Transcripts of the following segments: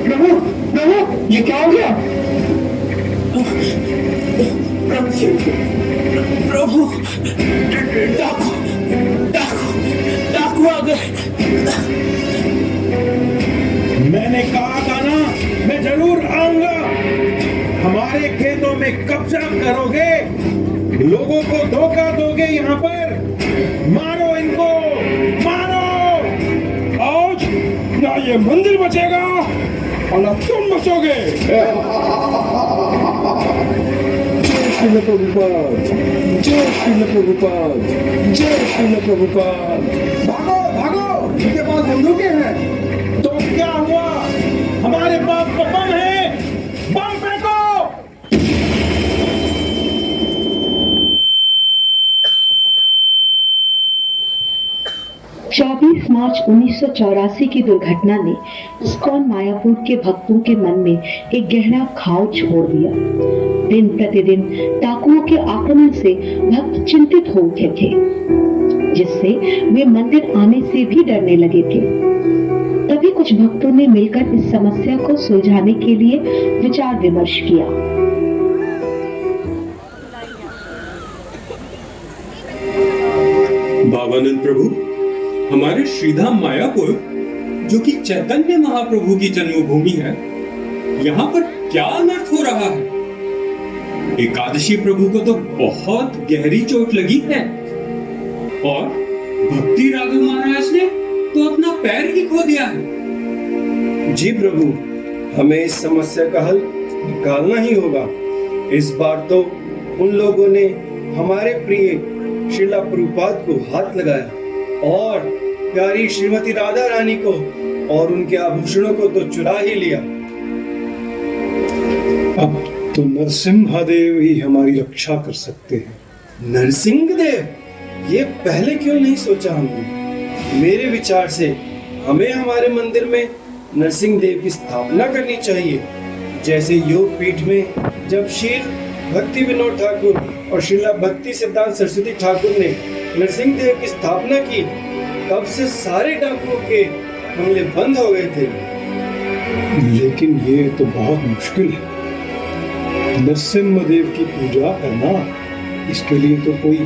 प्रभु प्रभु ये क्या हो गया? प्रभु डाकू डाकू डाकू आ गए। मैंने कहा था ना, मैं जरूर आऊंगा। हमारे खेतों में कब्जा करोगे, लोगों को धोखा दोगे। यहाँ पर मारो इनको, मारो। आज ना ये मंदिर बचेगा और ना तुम बचोगे। जय श्रील प्रभुपाद, जय श्रील प्रभुपाद, जय श्रील प्रभुपाद। भागो भागो, इनके पास बंदूकें हैं। तो क्या हुआ? हमारे पास तो बम है, बम फेंको। 24 मार्च 1984 की दुर्घटना ने इस्कॉन मायापुर के भक्तों के मन में एक गहरा घाव छोड़ दिया। दिन प्रतिदिन डाकुओं के आक्रमण से भक्त चिंतित हो उठे थे, जिससे वे मंदिर आने से भी डरने लगे थे। तभी कुछ भक्तों ने मिलकर इस समस्या को सुलझाने के लिए विचार विमर्श किया। बाबानंद प्रभु, हमारे श्रीधाम मायापुर, जो कि चैतन्य महाप्रभु की जन्मभूमि है, यहाँ पर क्या अनर्थ हो रहा है? एकादशी प्रभु को तो बहुत गहरी चोट लगी है और भक्ति राघव महाराज ने तो अपना पैर ही खो दिया है। जी प्रभु, हमें इस समस्या का हल निकालना ही होगा। इस बार तो उन लोगों ने हमारे प्रिय श्रीला प्रभुपाद को हाथ लगाया और प्यारी श्रीमती राधा रानी को और उनके आभूषणों को तो चुरा ही लिया। अब तो नरसिम्हादेव ही हमारी रक्षा कर सकते हैं। नरसिंह देव, ये पहले क्यों नहीं सोचा हमने? मेरे विचार से हमें हमारे मंदिर में नरसिंह देव की स्थापना करनी चाहिए। जैसे योग पीठ में जब श्री भक्ति विनोद ठाकुर और श्रीला भक्ति सिद्धांत सरस्वती ठाकुर ने नरसिंह देव की स्थापना की, तब से सारे डाकुओं के हमले बंद हो गए थे। लेकिन ये तो बहुत मुश्किल है। नरसिम्हदेव की पूजा करना, इसके लिए तो कोई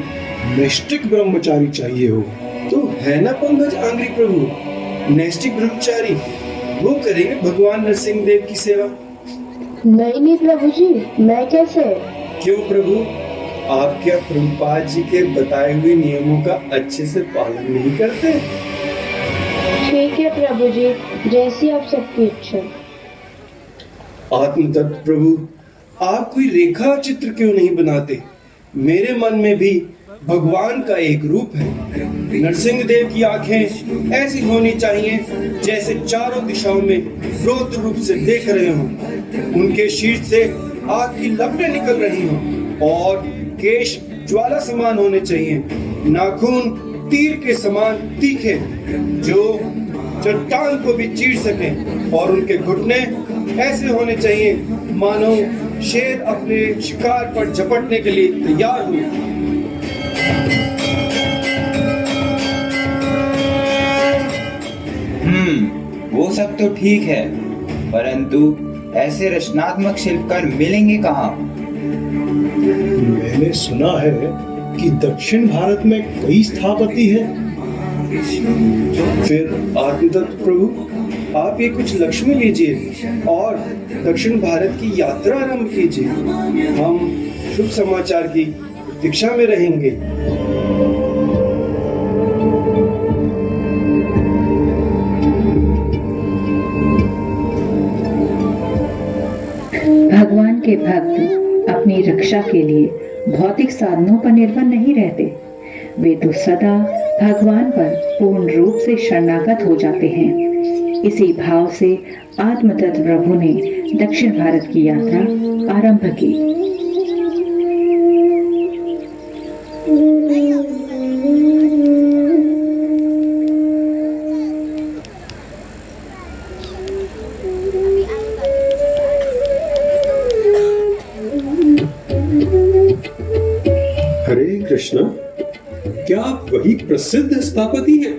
नैष्ठिक ब्रह्मचारी चाहिए हो। तो है ना पंकज आंग्री प्रभु, नैष्ठिक ब्रह्मचारी, वो करेंगे भगवान नरसिंह देव की सेवा। नहीं प्रभु जी, मैं कैसे? क्यों प्रभु, आप क्या प्रभुपाद जी के बताए हुए नियमों का अच्छे से पालन नहीं करते? ठीक है प्रभु जी, जैसी आप सबकी इच्छा। आत्मतत्व प्रभु, आप कोई रेखा चित्र क्यों नहीं बनाते? मेरे मन में भी भगवान का एक रूप है। नरसिंह देव की आंखें ऐसी होनी चाहिए जैसे चारों दिशाओं में रौद्र रूप से देख रहे हों। उनके शीर्ष से आग की लपटें निकल रही हों और केश ज्वाला समान होने चाहिए, नाखून तीर के समान तीखे, जो चट्टान को भी चीर सके, और उनके घुटने ऐसे होने चाहिए मानो शेर अपने शिकार पर झपटने के लिए तैयार हो। वो सब तो ठीक है, परंतु ऐसे रचनात्मक शिल्पकार मिलेंगे कहाँ? मैंने सुना है कि दक्षिण भारत में कई स्थापति हैं। फिर आत्मतत्व प्रभु, आप ये कुछ लक्ष्मी लीजिए और दक्षिण भारत की यात्रा आरंभ कीजिए। हम शुभ समाचार की प्रतीक्षा में रहेंगे। भगवान के भक्त अपनी रक्षा के लिए भौतिक साधनों पर निर्भर नहीं रहते। वे तो सदा भगवान पर पूर्ण रूप से शरणागत हो जाते हैं। इसी भाव से आत्मतत्व प्रभु ने दक्षिण भारत की यात्रा आरंभ की। हरे कृष्णा, क्या आप वही प्रसिद्ध स्थपति हैं,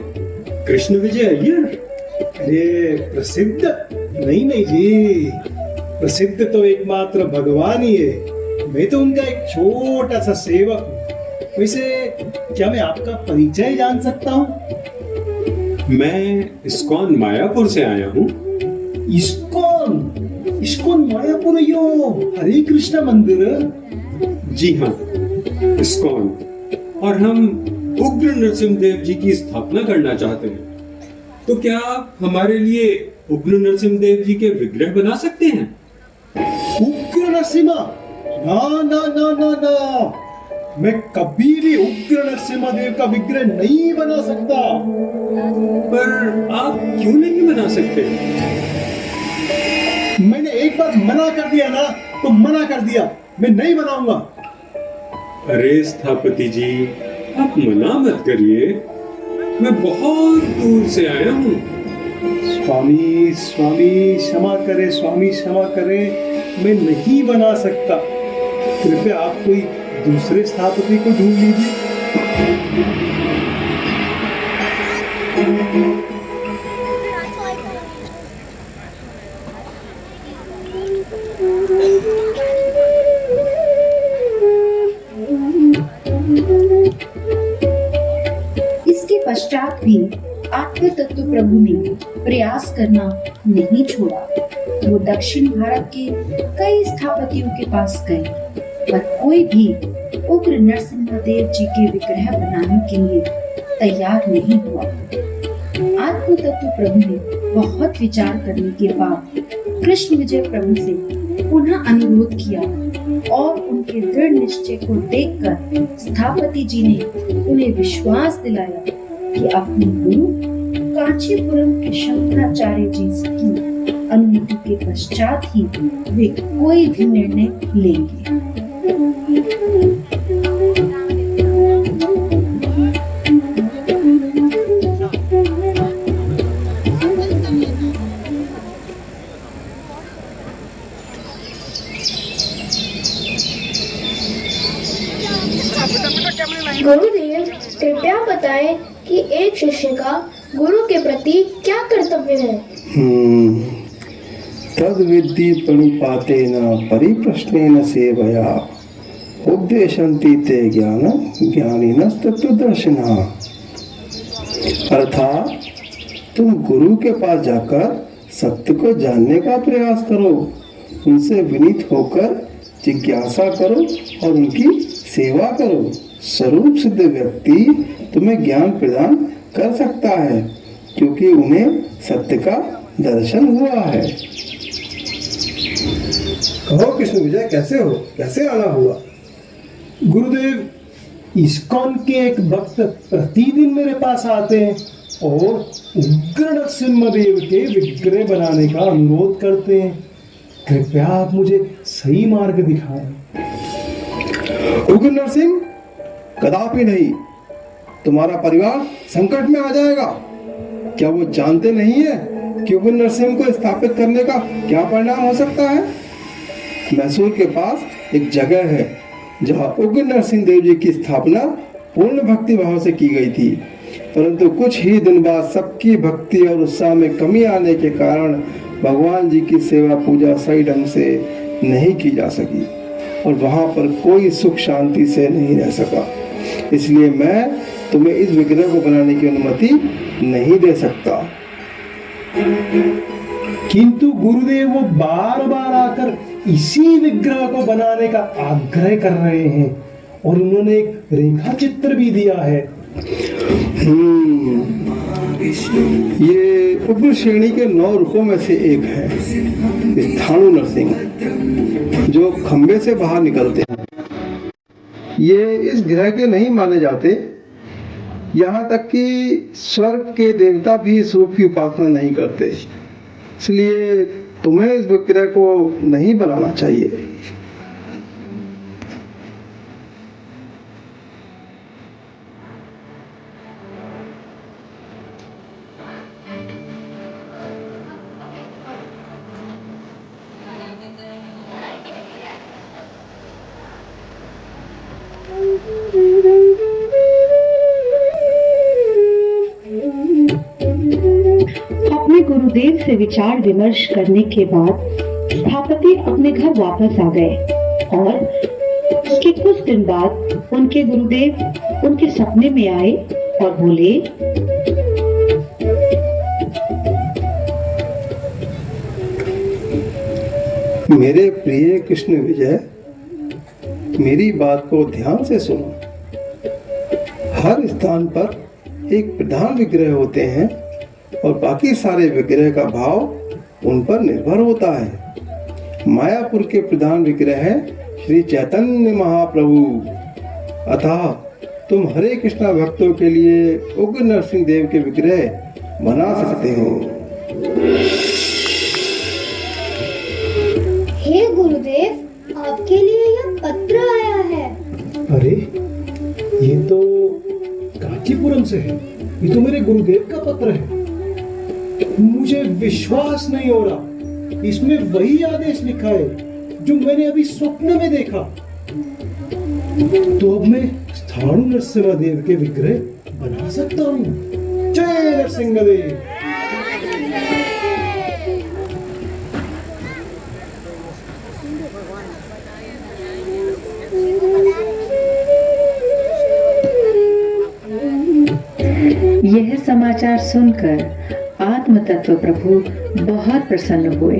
कृष्ण विजय अय्यर? अरे प्रसिद्ध नहीं नहीं जी, प्रसिद्ध तो एकमात्र भगवान ही है। मैं तो उनका एक छोटा सा सेवक हूँ। वैसे क्या मैं आपका परिचय जान सकता हूँ? मैं इस्कॉन मायापुर से आया हूँ। इस्कॉन इस्कॉन मायापुर, यो हरे कृष्ण मंदिर। जी हाँ, इस्कॉन। और हम उग्र नरसिंह देव जी की स्थापना करना चाहते हैं। तो क्या आप हमारे लिए उग्र नरसिंह देव जी के विग्रह बना सकते हैं? उग्र नरसिम्हा? ना ना ना ना ना, मैं कभी भी उग्र नरसिम्हा देव का विग्रह नहीं बना सकता। पर आप क्यों नहीं बना सकते? मैंने एक बार मना कर दिया ना, तो मना कर दिया, मैं नहीं बनाऊंगा। अरे स्थापति जी, आप मना मत करिए, मैं बहुत दूर से आया हूँ। स्वामी स्वामी क्षमा करे, स्वामी क्षमा करे, मैं नहीं बना सकता। कृपया आप कोई दूसरे स्थापति को ढूंढ लीजिए। इसके पश्चात भी आत्म तत्व प्रभु ने प्रयास करना नहीं छोड़ा। वो दक्षिण भारत के कई स्थापतियों के पास गए, पर कोई भी उग्र नरसिम्हादेव जी के विग्रह बनाने के लिए तैयार नहीं हुआ। आत्म तत्व प्रभु ने बहुत विचार करने के बाद कृष्ण विजय प्रभु से पुनः अनुरोध किया और उनके दृढ़ निश्चय को देखकर स्थापति जी ने उन्हें विश्वास दिलाया कि अपने गुरु कांचीपुरम के शंकराचार्य जी की अनुमति के पश्चात ही वे कोई भी निर्णय लेंगे। गुरुदेव, कृपया बताएं कि एक शिष्य का गुरु के प्रति क्या कर्तव्य है? तद विद्धि प्रणिपातेन परिप्रश्नेन सेवया उपदेशन्ति ते ज्ञानिनस्तत्त्वदर्शिनः। अर्थात तुम गुरु के पास जाकर सत्य को जानने का प्रयास करो, उनसे विनीत होकर जिज्ञासा करो और उनकी सेवा करो। स्वरूप सिद्ध व्यक्ति तुम्हें ज्ञान प्रदान कर सकता है, क्योंकि उन्हें सत्य का दर्शन हुआ है। कहो कृष्ण विजय, कैसे हो? कैसे आना हुआ? गुरुदेव, इस्कॉन के एक भक्त प्रतिदिन मेरे पास आते हैं और उग्र नरसिम्हादेव के विग्रह बनाने का अनुरोध करते हैं। कृपया आप मुझे सही मार्ग दिखाएं। उग्र नरसिंह कदापि नहीं, तुम्हारा परिवार संकट में आ जाएगा। क्या वो जानते नहीं है कि उग्र नरसिंह को स्थापित करने का क्या परिणाम हो सकता है? मैसूर के पास एक जगह है जहां उग्र नरसिंह देव जी की स्थापना पूर्ण भक्ति भाव से की गई थी, परंतु कुछ ही दिन बाद सबकी भक्ति और उत्साह में कमी आने के कारण भगवान जी की सेवा पूजा सही ढंग से नहीं की जा सकी और वहां पर कोई सुख शांति से नहीं रह सका। इसलिए मैं तुम्हें इस विग्रह को बनाने की अनुमति नहीं दे सकता। किंतु गुरुदेव, वो बार बार आकर इसी विग्रह को बनाने का आग्रह कर रहे हैं और उन्होंने एक रेखा चित्र भी दिया है। ये उग्र श्रेणी के 9 रूपों में से एक है स्थाणु नरसिंह, जो खंबे से बाहर निकलते हैं। ये इस ग्रह के नहीं माने जाते, यहाँ तक कि स्वर्ग के देवता भी इस रूप की उपासना नहीं करते। इसलिए तुम्हें इस विग्रह को नहीं बनाना चाहिए। अपने गुरुदेव से विचार विमर्श करने के बाद स्थापति अपने घर वापस आ गए और उसके कुछ दिन बाद उनके गुरुदेव उनके सपने में आए और बोले, मेरे प्रिय कृष्ण विजय, मेरी बात को ध्यान से सुनो। हर स्थान पर एक प्रधान विग्रह होते हैं और बाकी सारे विग्रह का भाव उन पर निर्भर होता है। मायापुर के प्रधान विग्रह है श्री चैतन्य महाप्रभु। अतः तुम हरे कृष्णा भक्तों के लिए उग्र नरसिंह देव के विग्रह बना सकते हो। हे गुरुदेव, आपके लिए यह पत्र आया है। अरे, ये तो कांचीपुरम से है। ये तो मेरे गुरुदेव का पत्र है। मुझे विश्वास नहीं हो रहा, इसमें वही आदेश लिखा है जो मैंने अभी स्वप्न में देखा। तो अब मैं स्थाणु नरसिंहदेव के विग्रह बना सकता हूँ। जय नरसिंहदेव। यह समाचार सुनकर आत्म तत्व प्रभु बहुत प्रसन्न हुए।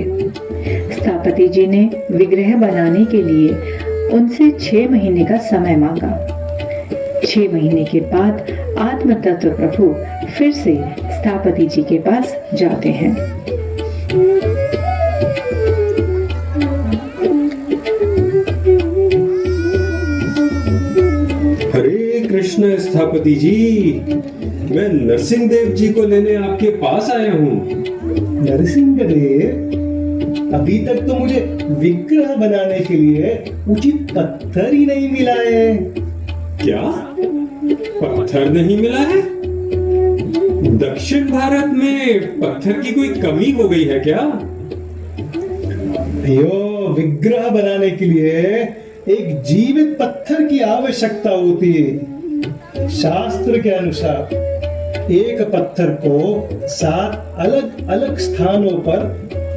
स्थापति जी ने विग्रह बनाने के लिए उनसे 6 महीने का समय मांगा। 6 महीने के बाद आत्म तत्व प्रभु फिर से स्थापति जी के पास जाते हैं। हरे कृष्ण स्थापति जी, मैं नरसिंह देव जी को लेने आपके पास आया हूँ। नरसिंहदेव, अभी तक तो मुझे विग्रह बनाने के लिए उचित पत्थर ही नहीं मिला है। क्या पत्थर नहीं मिला है? दक्षिण भारत में पत्थर की कोई कमी हो गई है क्या? यो, विग्रह बनाने के लिए एक जीवित पत्थर की आवश्यकता होती है। शास्त्र के अनुसार एक पत्थर को 7 अलग अलग स्थानों पर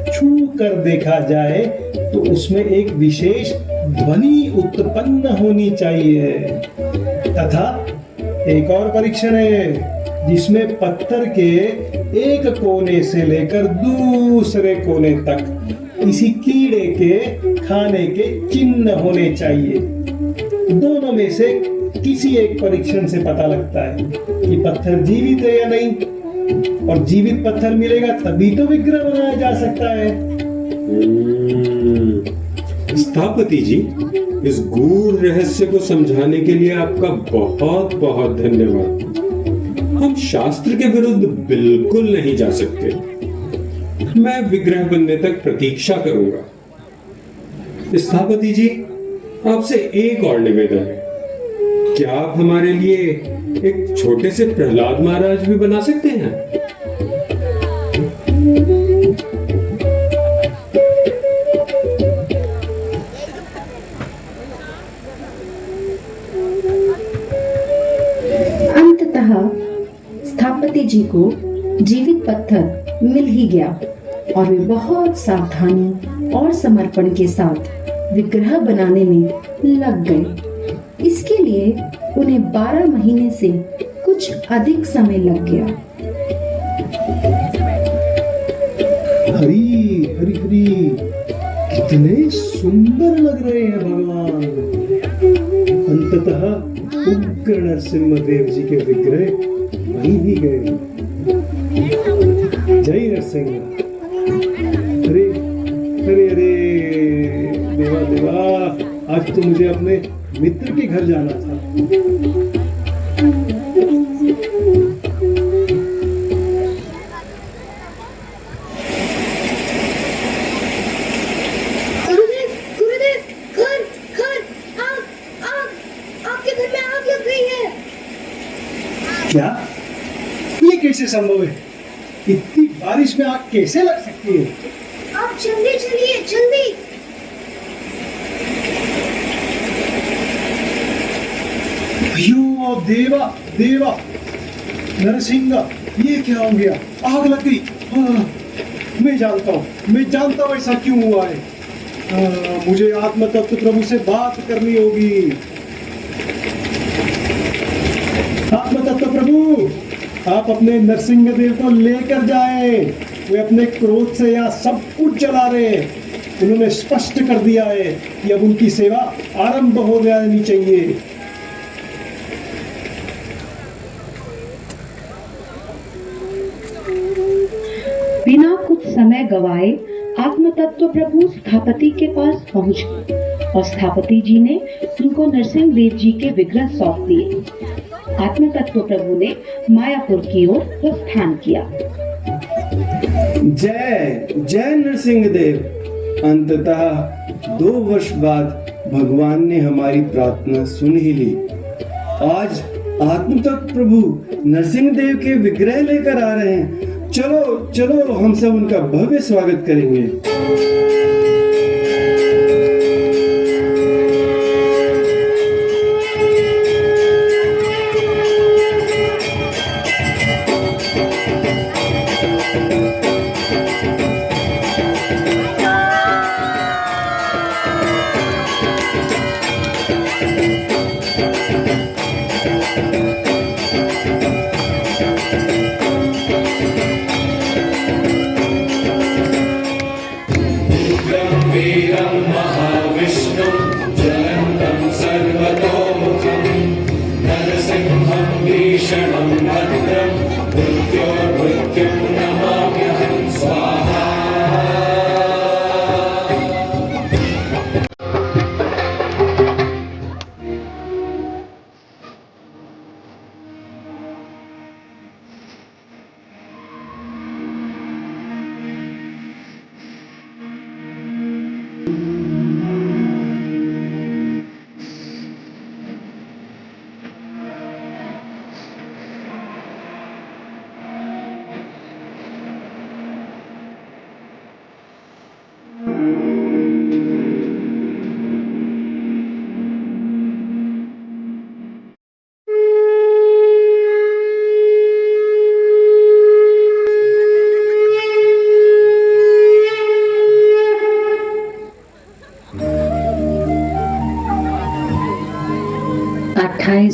छू कर देखा जाए तो उसमें एक विशेष ध्वनि उत्पन्न होनी चाहिए। तथा एक और परीक्षण है जिसमें पत्थर के एक कोने से लेकर दूसरे कोने तक किसी कीड़े के खाने के चिन्ह होने चाहिए। दोनों में से किसी एक परीक्षण से पता लगता है कि पत्थर जीवित है या नहीं, और जीवित पत्थर मिलेगा तभी तो विग्रह बनाया जा सकता है। स्थापति जी, इस गूढ़ रहस्य को समझाने के लिए आपका बहुत बहुत धन्यवाद। हम शास्त्र के विरुद्ध बिल्कुल नहीं जा सकते। मैं विग्रह बनने तक प्रतीक्षा करूंगा। स्थापति जी, आपसे एक और निवेदन है। क्या आप हमारे लिए एक छोटे से प्रहलाद महाराज भी बना सकते हैं? अंततः स्थापति जी को जीवित पत्थर मिल ही गया और वे बहुत सावधानी और समर्पण के साथ विग्रह बनाने में लग गए। इसके लिए उन्हें 12 महीने से कुछ अधिक समय लग गया। हरी हरी हरी, कितने सुंदर लग रहे हैं भगवान। अंततः उग्र नरसिंहदेव जी के विग्रह बन ही गए। जय नरसिंह। अरे अरे अरे, देवा देवा, आज तो मुझे अपने मित्र के घर जाना था। गुरुदेव, गुरुदेव, घर, घर, आग, आग, आपके घर में आग लग गई है। क्या? ये कैसे संभव है? इतनी बारिश में आग कैसे लग सकती है? आप जल्दी चलिए, जल्दी। अयो देवा देवा, नरसिंह, ये क्या हो गया? आग लग गई। हाँ, मैं जानता हूँ ऐसा क्यों हुआ है। मुझे आत्म तत्व प्रभु से बात करनी होगी। आत्म तत्व प्रभु, आप अपने नरसिंह देव को लेकर जाएं। वे अपने क्रोध से यहाँ सब कुछ जला रहे हैं। उन्होंने स्पष्ट कर दिया है कि अब उनकी सेवा आरंभ हो जानी चाहिए। बिना कुछ समय गवाए आत्म तत्व प्रभु स्थापति के पास पहुंच गए और स्थापति जी ने उनको नरसिंह देव जी के विग्रह सौंप दिए। आत्म तत्व प्रभु ने मायापुर की ओर प्रस्थान किया। जय जय नरसिंह देव। अंततः 2 वर्ष बाद भगवान ने हमारी प्रार्थना सुन ही ली। आज आत्मतत्व प्रभु नरसिंह देव के विग्रह लेकर आ रहे हैं। चलो चलो, हम सब उनका भव्य स्वागत करेंगे।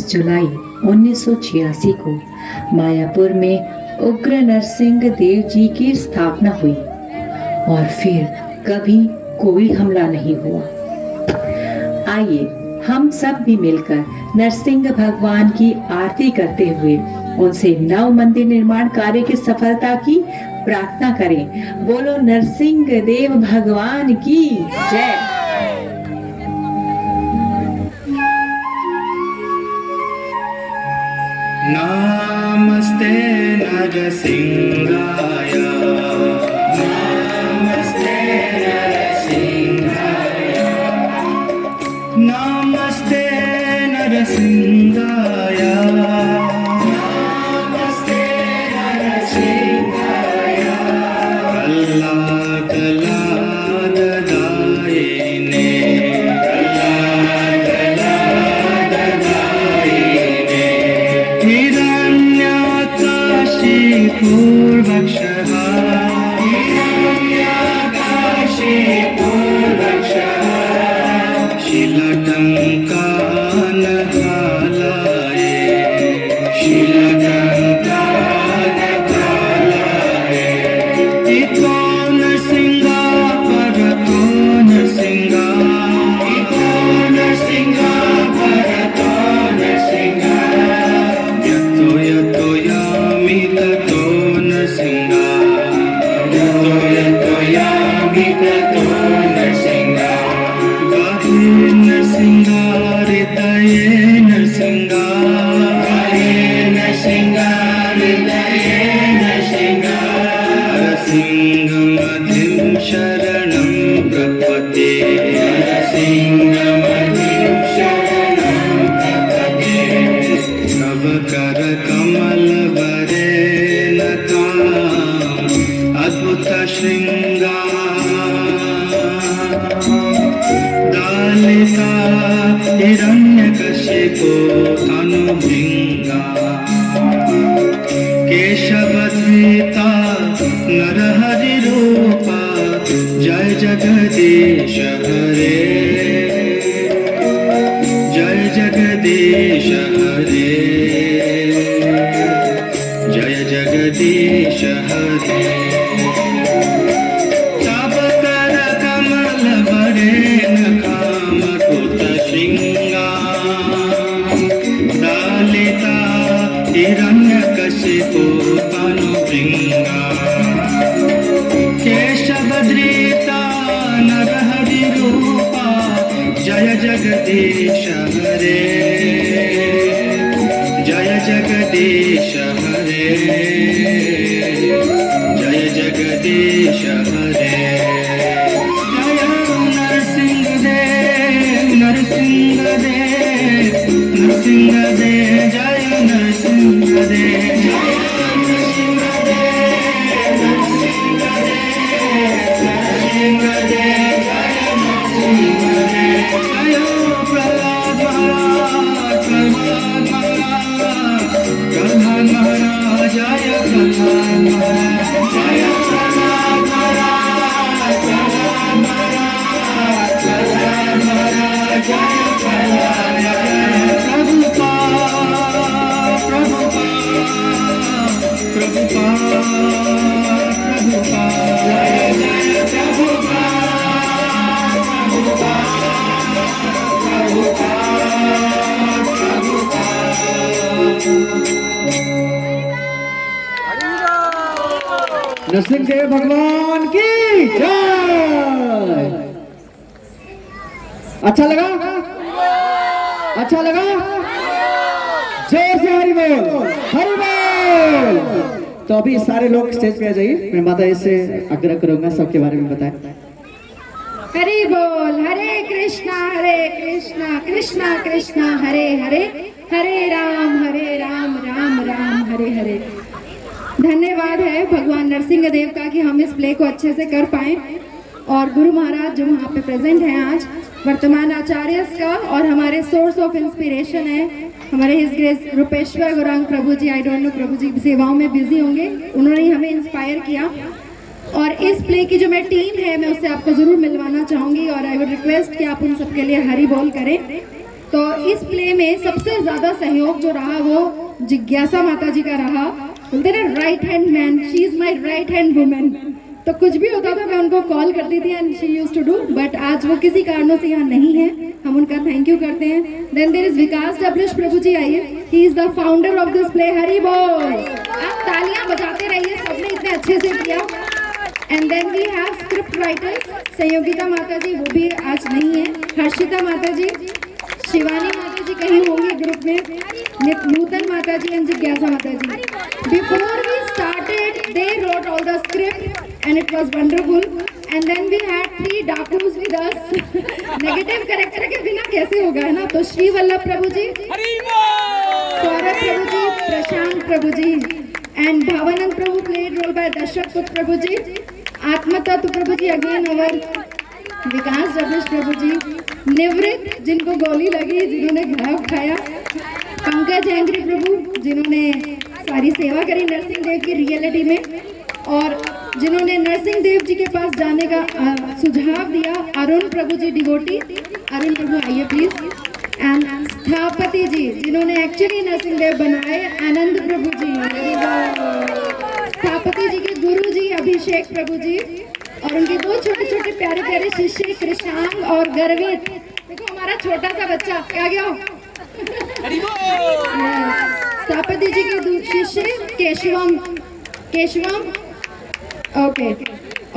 जुलाई 1986 को मायापुर में उग्र नरसिंह देव जी की स्थापना हुई और फिर कभी कोई हमला नहीं हुआ। आइए हम सब भी मिलकर नरसिंह भगवान की आरती करते हुए उनसे नव मंदिर निर्माण कार्य की सफलता की प्रार्थना करें। बोलो नरसिंह देव भगवान की जय। नमस्ते नरसिंहाय, नमस्ते नरसिंहाय, नमस्ते नरसिंहाय, नमस्ते नरसिंहाय। कल्ला कल्ला ददायिने, कल्ला कल्ला ददायिने, हिरण्याकाशी पूर्वक्षः, हिरण्याकाशी पूर्वक्षः, शिलटङ्कानकालये, शिलटङ्कानकालये, इको नरसिंहा परतो नरसिंहा, इको नरसिंहा परतो नरसिंहा, यतो यतो यामि ततो नरसिंहा, यतो यतो यामि ततो नरसिंहा, गाहे नरसिंहा हृदये नरसिंहा, गाहे नरसिंहा लेता हिरण्यकशिपु तनुभृङ्गा केशवधृता नरहरिरूपा जय जगदीश हरे जय जगदीश हरे जय जगदीश हरे जय नरसिंहदेव नरसिंहदेव नरसिंहदेव जय नरसिंहदेव जय नरसिंहदेव नरसिंहदेव जय नरसिंहदेव जय प्रहलाद महाराज प्रहलाद महाराज जय प्रहलाद महाराज जय प्रहलाद महाराज प्रहलाद महाराज प्रहलाद महाराज जय प्रहलाद प्रभुपाद जय जय नरसिंह देव भगवान की जय। अच्छा लगा? अच्छा लगा? जय से हरि बोल, हरि बोल। तो अभी सारे लोग स्टेज पे आ जाइए। मैं माता जी से आग्रह करूंगा सबके बारे में बताएं। हरि बोल, हरे कृष्णा कृष्णा कृष्णा हरे हरे, हरे राम राम राम हरे हरे। धन्यवाद है भगवान नरसिंह देव का कि हम इस प्ले को अच्छे से कर पाए, और गुरु महाराज जो वहाँ पे प्रेजेंट हैं आज, वर्तमान आचार्य का, और हमारे सोर्स ऑफ इंस्पिरेशन है हमारे his grace Rupeshwar Gaurang Prabhu ji. I don't know, Prabhu ji सेवाओं में बिजी होंगे, उन्होंने ही हमें इंस्पायर किया। और इस प्ले की जो मैं टीम है, मैं उससे आपको जरूर मिलवाना चाहूंगी, और आई वुड रिक्वेस्ट कि आप उन सबके लिए हरि बोल करें। तो इस प्ले में सबसे ज्यादा सहयोग जो रहा वो जिज्ञासा माता जी का रहा। बोलते ना right hand man, she is my right hand women. तो कुछ भी होता था मैं उनको कॉल करती थी and she used to do, but आज वो किसी कारणों से यहाँ नहीं है, हम उनका थैंक यू करते हैं। देन देयर इज विकास डब्लिश प्रभु जी, आइए, he is the founder of this play. Hari बोल, आप तालियां बजाते रहिए, सबने इतने अच्छे से किया। And then we have script writers, Sanyogita माता जी, वो भी आज नहीं है, हर्षिता माता जी, शिवानी माता जी कहीं होंगे ग्रुप में, नूतन माता जी एंड जिज्ञासा Mata ji. Before we started they wrote all the script and it was wonderful. And then we had 3 डाकूज विद अस। नेगेटिव कैरेक्टर के बिना कैसे होगा, है ना। तो Shri Vallabh Prabhu ji, Saurabh Prabhu ji, Prashant Prabhu ji, and Bhavanand Prabhu played role by Dasharath Putra Prabhu जी, आत्मतत्व प्रभु जी अगेन अवर विकास डब्लिश प्रभु जी, निवृत्त जिनको गोली लगी, जिन्होंने घाव खाया, पंकज एंग्री प्रभु जिन्होंने सारी सेवा करी नरसिंह देव की रियलिटी में, और जिन्होंने नरसिंह देव जी के पास जाने का सुझाव दिया, अरुण प्रभु जी डिवोटी। अरुण प्रभु आइए प्लीज। एंड स्थापति जी जिन्होंने एक्चुअली नरसिंह देव बनाए, आनंद प्रभु जी। स्थापति जी के गुरु जी अभिषेक प्रभु जी, और उनके 2 छोटे छोटे प्यारे प्यारे शिष्य कृषांग और गर्वित। देखो हमारा छोटा सा बच्चा क्या गया। स्थापति जी के 2 शिष्य केशवम ओके,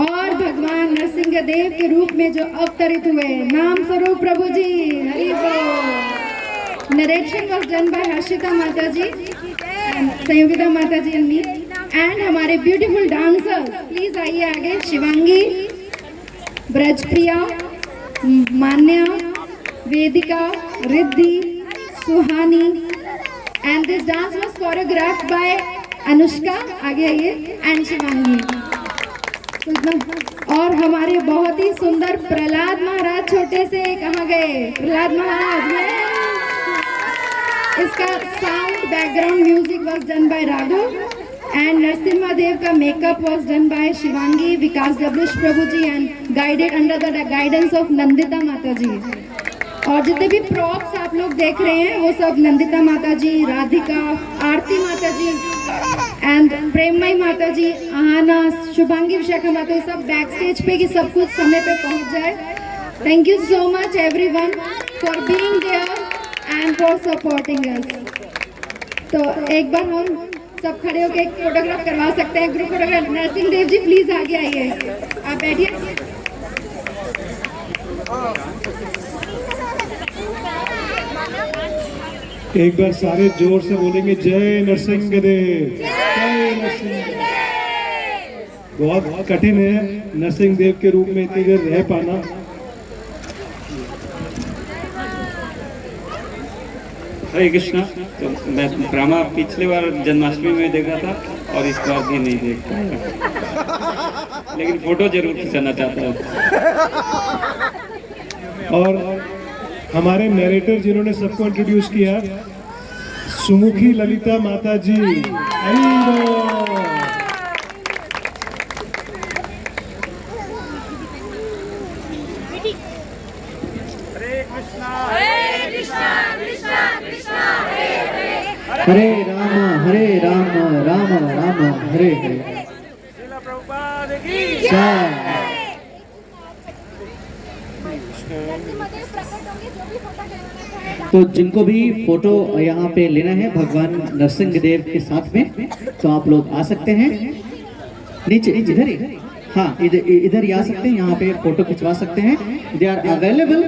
और भगवान नरसिंह देव के रूप में जो अवतरित हुए नाम स्वरूप प्रभु जी। हरि बोल। Narration was done by Harshita Mata ji, Sanyogita माता जी एंड मी, एंड हमारे ब्यूटीफुल डांसर्स प्लीज आइए आगे, Shivangi, Brajpriya, Manya, Vedika, Riddhi, Suhani, and this dance was choreographed by Anushka, आगे आइए, एंड शिवांगी। और हमारे बहुत ही सुंदर प्रहलाद महाराज, छोटे से कहाँ गए प्रहलाद महाराज। इसका sound background music was done by Raghav, and Narasimha Dev का makeup was done by Shivangi, Vikas Dablish Prabhu ji, and guided under the guidance of Nandita Mata ji. और जितने भी प्रॉप्स आप लोग देख रहे हैं वो सब नंदिता माता जी, राधिका, आरती माता जी एंड प्रेममयी माता जी, आहाना, शुभांगी, विशाखा माता जी, सब बैक स्टेज पे कि सब कुछ समय पे पहुंच जाए। Thank you so much everyone for being there and for supporting us. तो एक बार हम सब खड़े होकर एक फोटोग्राफ करवा सकते हैं, group photograph. Narsingh Dev ji please आगे आइए, आप बैठिए। एक बार सारे जोर से बोलेंगे जय नरसिंह देव, जय नरसिंह देव। बहुत कठिन है नरसिंह देव के रूप में इतनी देर रह पाना। हरे कृष्णा। तो मैं ड्रामा पिछले बार जन्माष्टमी में देखा था और इस बार भी नहीं देख पाया, लेकिन फोटो जरूर खिंचाना चाहता हूँ। और हमारे नरेटर जिन्होंने सबको इंट्रोड्यूस किया, सुमुखी ललिता माता जी। हरि बोल। हरे राम राम राम हरे हरे। जय। तो जिनको भी फोटो यहाँ पे लेना है भगवान नरसिंह देव के साथ में, तो आप लोग आ सकते हैं नीचे इधर ही। हाँ, इधर ही आ सकते हैं, यहाँ पे फोटो खिंचवा सकते हैं। They are available.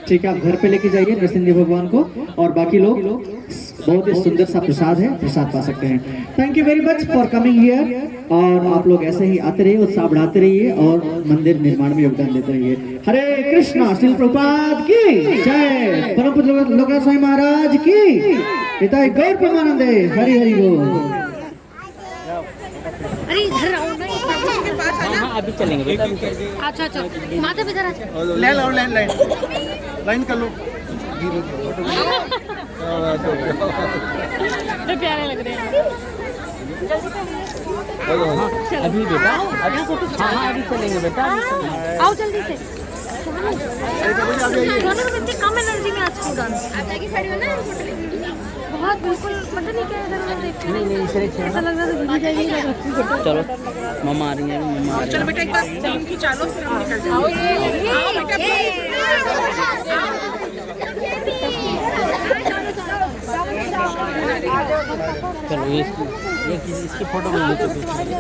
ठीक है, आप घर पे लेके जाइए नरसिंह देव भगवान को, और बाकी लोग बहुत ही सुंदर सा प्रसाद है, प्रसाद पा सकते हैं। Thank you very much for coming here. और आप लोग ऐसे ही आते रहिए, उत्साह बढ़ाते रहिए और मंदिर निर्माण में योगदान देते रहिए। हरे कृष्णा। श्रील प्रभुपाद की जय। परम पूज्य लोकनाथ स्वामी महाराज की। पिता गौर प्रेमानंदे। हरि हरि बोल। अरे इधर आओ ना, अभी चलेंगे बेटा। अच्छा अच्छा, माता इधर आ। ले लो लाइन कर लो। प्यारे लग रहे हैं अभी बेटा, अभी चलेंगे बेटा। आओ जल्दी से। दोनों को इतनी कम एनर्जी में आज क्यों डांस? आप जाके खड़ी हो ना, बहुत बिल्कुल पता नहीं क्या इधर उधर देखते हैं, ऐसा लग रहा है भूल जाएगी। चलो मम्मा आ रही है, मम्मा आ रही है। चलो बेटा एक बार टीम की चालो, फिर हम निकलते हैं। आओ चलो ये इसकी फोटो बन लीजिए।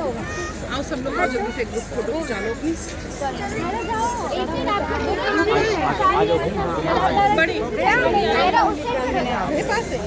आओ सब लोग जल्दी से ग्रुप फोटो खिंचा लो प्लीज। आ जाओ बड़ी मेरे पास है।